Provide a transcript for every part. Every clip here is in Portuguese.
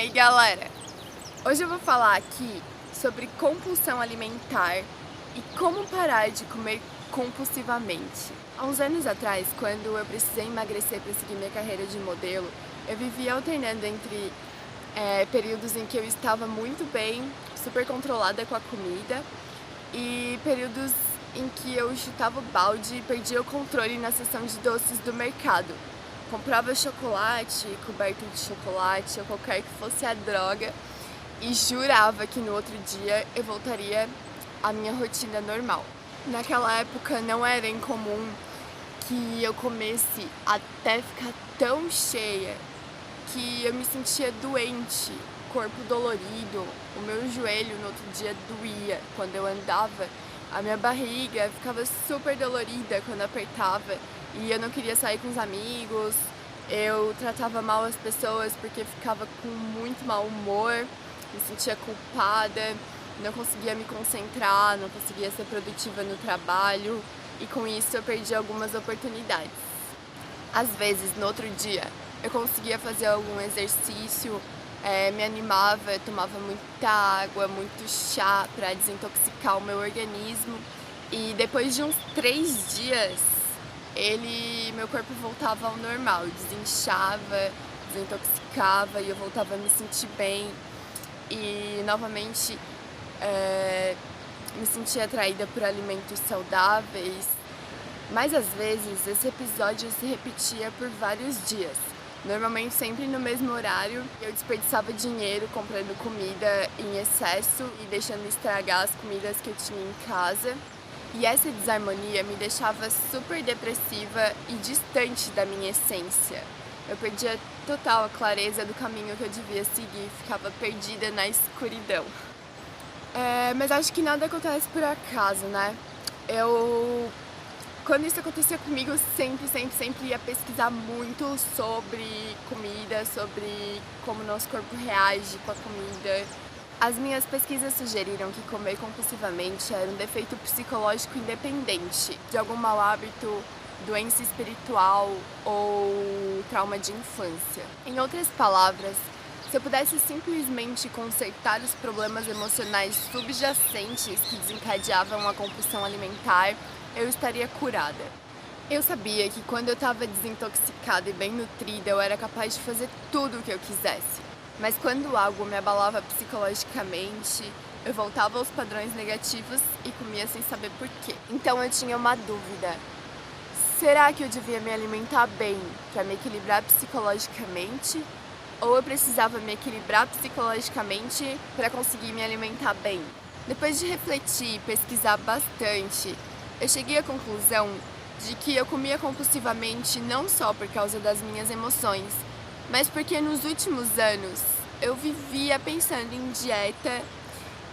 Hey galera! Hoje eu vou falar aqui sobre compulsão alimentar e como parar de comer compulsivamente. Há uns anos atrás, quando eu precisei emagrecer para seguir minha carreira de modelo, eu vivia alternando entre períodos em que eu estava muito bem, super controlada com a comida, e períodos em que eu chutava o balde e perdia o controle na seção de doces do mercado. Comprava chocolate, coberto de chocolate ou qualquer que fosse a droga e jurava que no outro dia eu voltaria à minha rotina normal. Naquela época não era incomum que eu comesse até ficar tão cheia que eu me sentia doente, corpo dolorido, o meu joelho no outro dia doía quando eu andava, a minha barriga ficava super dolorida quando apertava e eu não queria sair com os amigos, eu tratava mal as pessoas porque ficava com muito mau humor, me sentia culpada, não conseguia me concentrar, não conseguia ser produtiva no trabalho e com isso eu perdi algumas oportunidades. Às vezes, no outro dia, eu conseguia fazer algum exercício, me animava, eu tomava muita água, muito chá para desintoxicar o meu organismo e depois de uns 3 dias, meu corpo voltava ao normal, desinchava, desintoxicava e eu voltava a me sentir bem e novamente me sentia atraída por alimentos saudáveis, mas às vezes esse episódio se repetia por vários dias. Normalmente sempre no mesmo horário, eu desperdiçava dinheiro comprando comida em excesso e deixando estragar as comidas que eu tinha em casa. E essa desarmonia me deixava super depressiva e distante da minha essência. Eu perdia total a clareza do caminho que eu devia seguir, ficava perdida na escuridão. Mas acho que nada acontece por acaso, né? Quando isso acontecia comigo, eu sempre ia pesquisar muito sobre comida, sobre como nosso corpo reage com a comida. As minhas pesquisas sugeriram que comer compulsivamente era um defeito psicológico independente de algum mau hábito, doença espiritual ou trauma de infância. Em outras palavras, se eu pudesse simplesmente consertar os problemas emocionais subjacentes que desencadeavam a compulsão alimentar, eu estaria curada. Eu sabia que quando eu estava desintoxicada e bem nutrida, eu era capaz de fazer tudo o que eu quisesse. Mas quando algo me abalava psicologicamente, eu voltava aos padrões negativos e comia sem saber por quê. Então eu tinha uma dúvida. Será que eu devia me alimentar bem para me equilibrar psicologicamente? Ou eu precisava me equilibrar psicologicamente para conseguir me alimentar bem? Depois de refletir e pesquisar bastante, eu cheguei à conclusão de que eu comia compulsivamente não só por causa das minhas emoções, mas porque nos últimos anos eu vivia pensando em dieta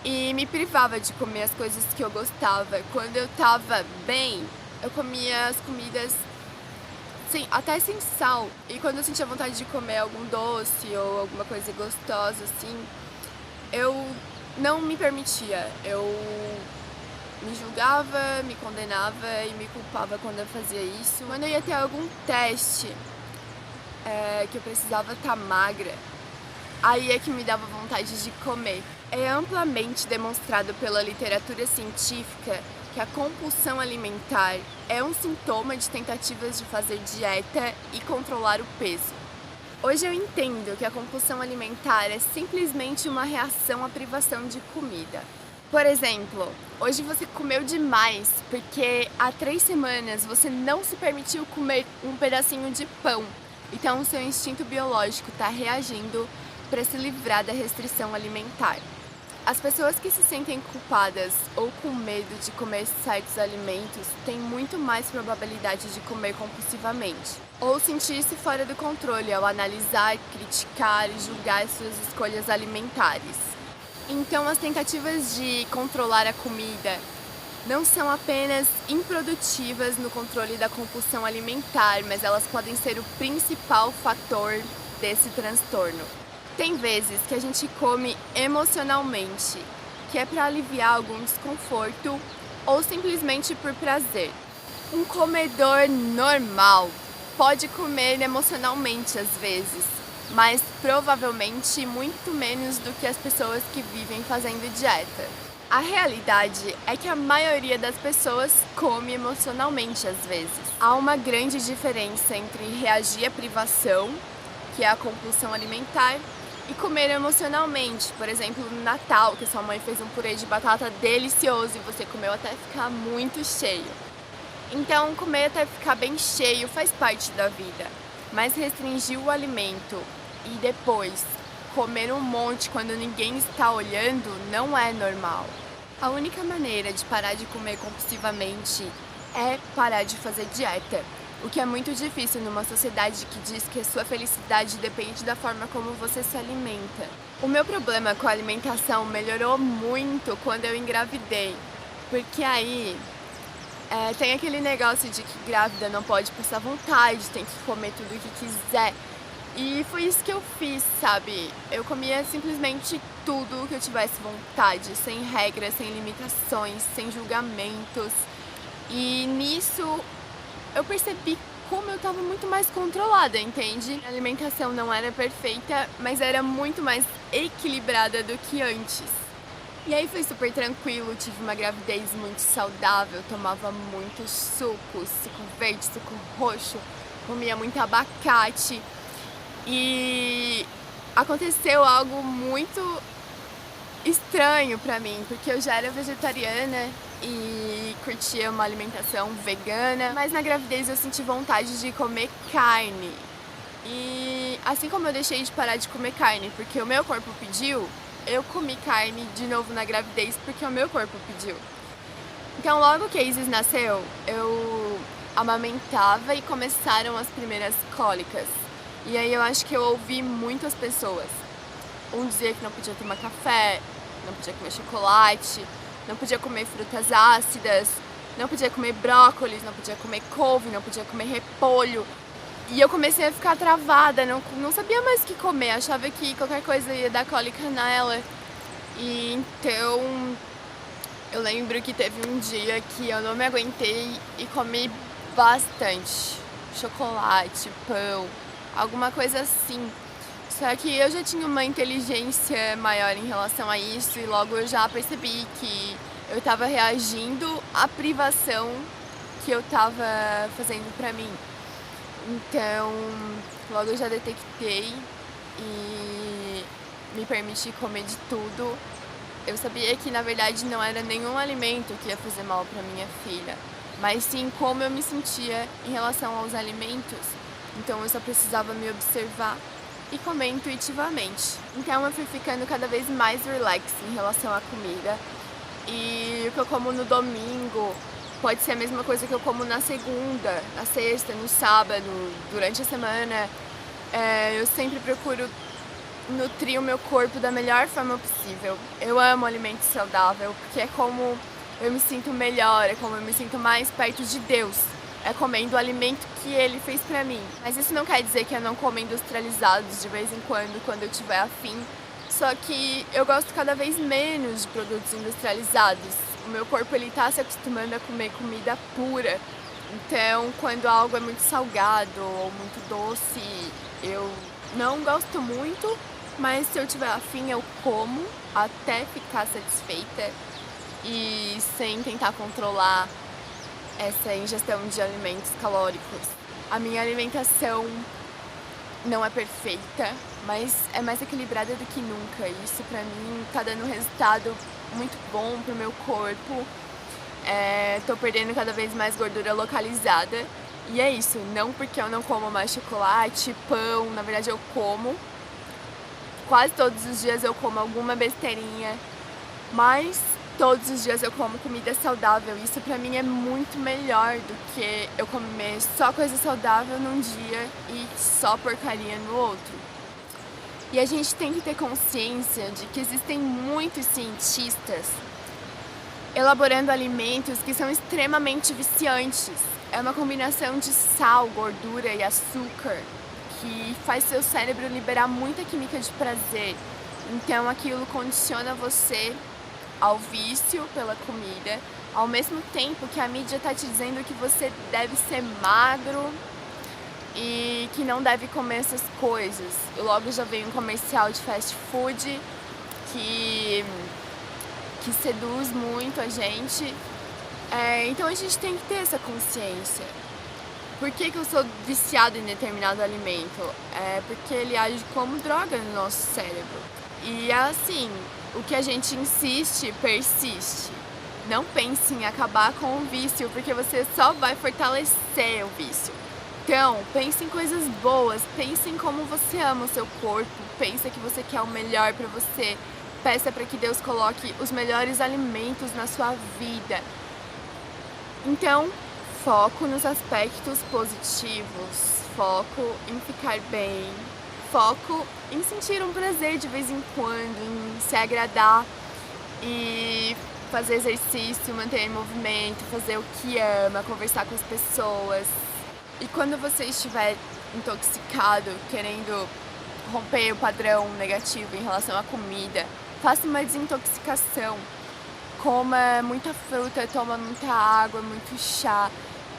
e me privava de comer as coisas que eu gostava. Quando eu tava bem, eu comia as comidas até sem sal. E quando eu sentia vontade de comer algum doce ou alguma coisa gostosa assim, eu não me permitia. Eu me julgava, me condenava e me culpava quando eu fazia isso. Quando eu ia ter algum teste que eu precisava estar magra, aí é que me dava vontade de comer. É amplamente demonstrado pela literatura científica que a compulsão alimentar é um sintoma de tentativas de fazer dieta e controlar o peso. Hoje eu entendo que a compulsão alimentar é simplesmente uma reação à privação de comida. Por exemplo, hoje você comeu demais porque há 3 semanas você não se permitiu comer um pedacinho de pão. Então o seu instinto biológico está reagindo para se livrar da restrição alimentar. As pessoas que se sentem culpadas ou com medo de comer certos alimentos têm muito mais probabilidade de comer compulsivamente ou sentir-se fora do controle ao analisar, criticar e julgar suas escolhas alimentares. Então as tentativas de controlar a comida não são apenas improdutivas no controle da compulsão alimentar, mas elas podem ser o principal fator desse transtorno. Tem vezes que a gente come emocionalmente, que é para aliviar algum desconforto ou simplesmente por prazer. Um comedor normal pode comer emocionalmente às vezes, mas provavelmente muito menos do que as pessoas que vivem fazendo dieta. A realidade é que a maioria das pessoas come emocionalmente às vezes. Há uma grande diferença entre reagir à privação, que é a compulsão alimentar, e comer emocionalmente. Por exemplo, no Natal, que sua mãe fez um purê de batata delicioso e você comeu até ficar muito cheio. Então, comer até ficar bem cheio faz parte da vida, mas restringir o alimento e depois comer um monte quando ninguém está olhando não é normal. A única maneira de parar de comer compulsivamente é parar de fazer dieta, o que é muito difícil numa sociedade que diz que a sua felicidade depende da forma como você se alimenta. O meu problema com a alimentação melhorou muito quando eu engravidei, porque aí tem aquele negócio de que grávida não pode passar vontade, tem que comer tudo o que quiser. E foi isso que eu fiz, sabe? Eu comia simplesmente tudo o que eu tivesse vontade, sem regras, sem limitações, sem julgamentos. E nisso eu percebi como eu estava muito mais controlada, entende? A alimentação não era perfeita, mas era muito mais equilibrada do que antes. E aí foi super tranquilo, tive uma gravidez muito saudável, tomava muitos sucos, suco verde, suco roxo, comia muito abacate. E aconteceu algo muito estranho pra mim, porque eu já era vegetariana e curtia uma alimentação vegana, mas na gravidez eu senti vontade de comer carne. E assim como eu deixei de parar de comer carne porque o meu corpo pediu, eu comi carne de novo na gravidez porque o meu corpo pediu. Então logo que a Isis nasceu, eu amamentava e começaram as primeiras cólicas. E aí eu acho que eu ouvi muitas pessoas. Um dizia que não podia tomar café, não podia comer chocolate, não podia comer frutas ácidas, não podia comer brócolis, não podia comer couve, não podia comer repolho. E eu comecei a ficar travada, não sabia mais o que comer, achava que qualquer coisa ia dar cólica nela. E então eu lembro que teve um dia que eu não me aguentei e comi bastante chocolate, pão, alguma coisa assim. Só que eu já tinha uma inteligência maior em relação a isso e logo eu já percebi que eu estava reagindo à privação que eu estava fazendo pra mim. Então, logo eu já detectei e me permiti comer de tudo. Eu sabia que na verdade não era nenhum alimento que ia fazer mal pra minha filha, mas sim como eu me sentia em relação aos alimentos. Então eu só precisava me observar e comer intuitivamente. Então eu fui ficando cada vez mais relax em relação à comida. E o que eu como no domingo pode ser a mesma coisa que eu como na segunda, na sexta, no sábado, durante a semana. Eu sempre procuro nutrir o meu corpo da melhor forma possível. Eu amo alimento saudável, porque é como eu me sinto melhor, é como eu me sinto mais perto de Deus. É comendo o alimento que Ele fez pra mim. Mas isso não quer dizer que eu não como industrializados de vez em quando eu tiver afim. Só que eu gosto cada vez menos de produtos industrializados. O meu corpo ele tá se acostumando a comer comida pura. Então, quando algo é muito salgado ou muito doce, eu não gosto muito, mas se eu tiver afim eu como até ficar satisfeita e sem tentar controlar essa ingestão de alimentos calóricos. A minha alimentação não é perfeita, mas é mais equilibrada do que nunca. Isso pra mim tá dando um resultado muito bom pro meu corpo. Tô perdendo cada vez mais gordura localizada. E é isso, não porque eu não como mais chocolate, pão, na verdade eu como. Quase todos os dias eu como alguma besteirinha, mas todos os dias eu como comida saudável. Isso pra mim é muito melhor do que eu comer só coisa saudável num dia e só porcaria no outro. E a gente tem que ter consciência de que existem muitos cientistas elaborando alimentos que são extremamente viciantes. É uma combinação de sal, gordura e açúcar que faz seu cérebro liberar muita química de prazer. Então aquilo condiciona você ao vício pela comida, ao mesmo tempo que a mídia tá te dizendo que você deve ser magro e que não deve comer essas coisas. E logo já vem um comercial de fast food que seduz muito a gente. Então a gente tem que ter essa consciência. Por que eu sou viciada em determinado alimento? É porque ele age como droga no nosso cérebro. E assim, o que a gente insiste, persiste. Não pense em acabar com o vício, porque você só vai fortalecer o vício. Então, pense em coisas boas, pense em como você ama o seu corpo, pense que você quer o melhor para você, peça para que Deus coloque os melhores alimentos na sua vida. Então, foco nos aspectos positivos, foco em ficar bem, foco em sentir um prazer de vez em quando, em se agradar e fazer exercício, manter em movimento, fazer o que ama, conversar com as pessoas. E quando você estiver intoxicado, querendo romper o padrão negativo em relação à comida, faça uma desintoxicação. Coma muita fruta, toma muita água, muito chá,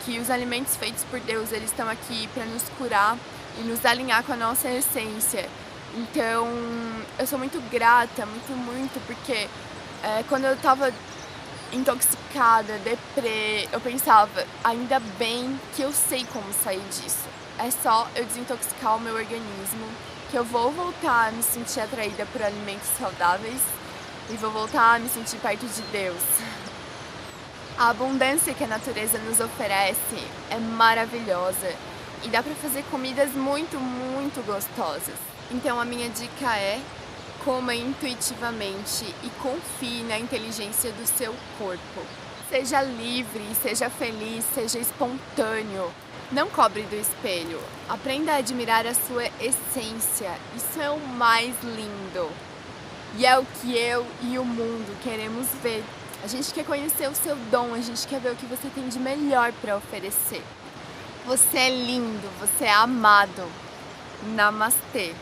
que os alimentos feitos por Deus, eles estão aqui para nos curar e nos alinhar com a nossa essência. Então, eu sou muito grata, muito, porque quando eu tava intoxicada, deprê, eu pensava, ainda bem que eu sei como sair disso. É só eu desintoxicar o meu organismo, que eu vou voltar a me sentir atraída por alimentos saudáveis e vou voltar a me sentir perto de Deus. A abundância que a natureza nos oferece é maravilhosa e dá pra fazer comidas muito gostosas. Então a minha dica é: coma intuitivamente e confie na inteligência do seu corpo. Seja livre, seja feliz, seja espontâneo. Não cobre do espelho. Aprenda a admirar a sua essência. Isso é o mais lindo. E é o que eu e o mundo queremos ver. A gente quer conhecer o seu dom, a gente quer ver o que você tem de melhor para oferecer. Você é lindo, você é amado. Namastê.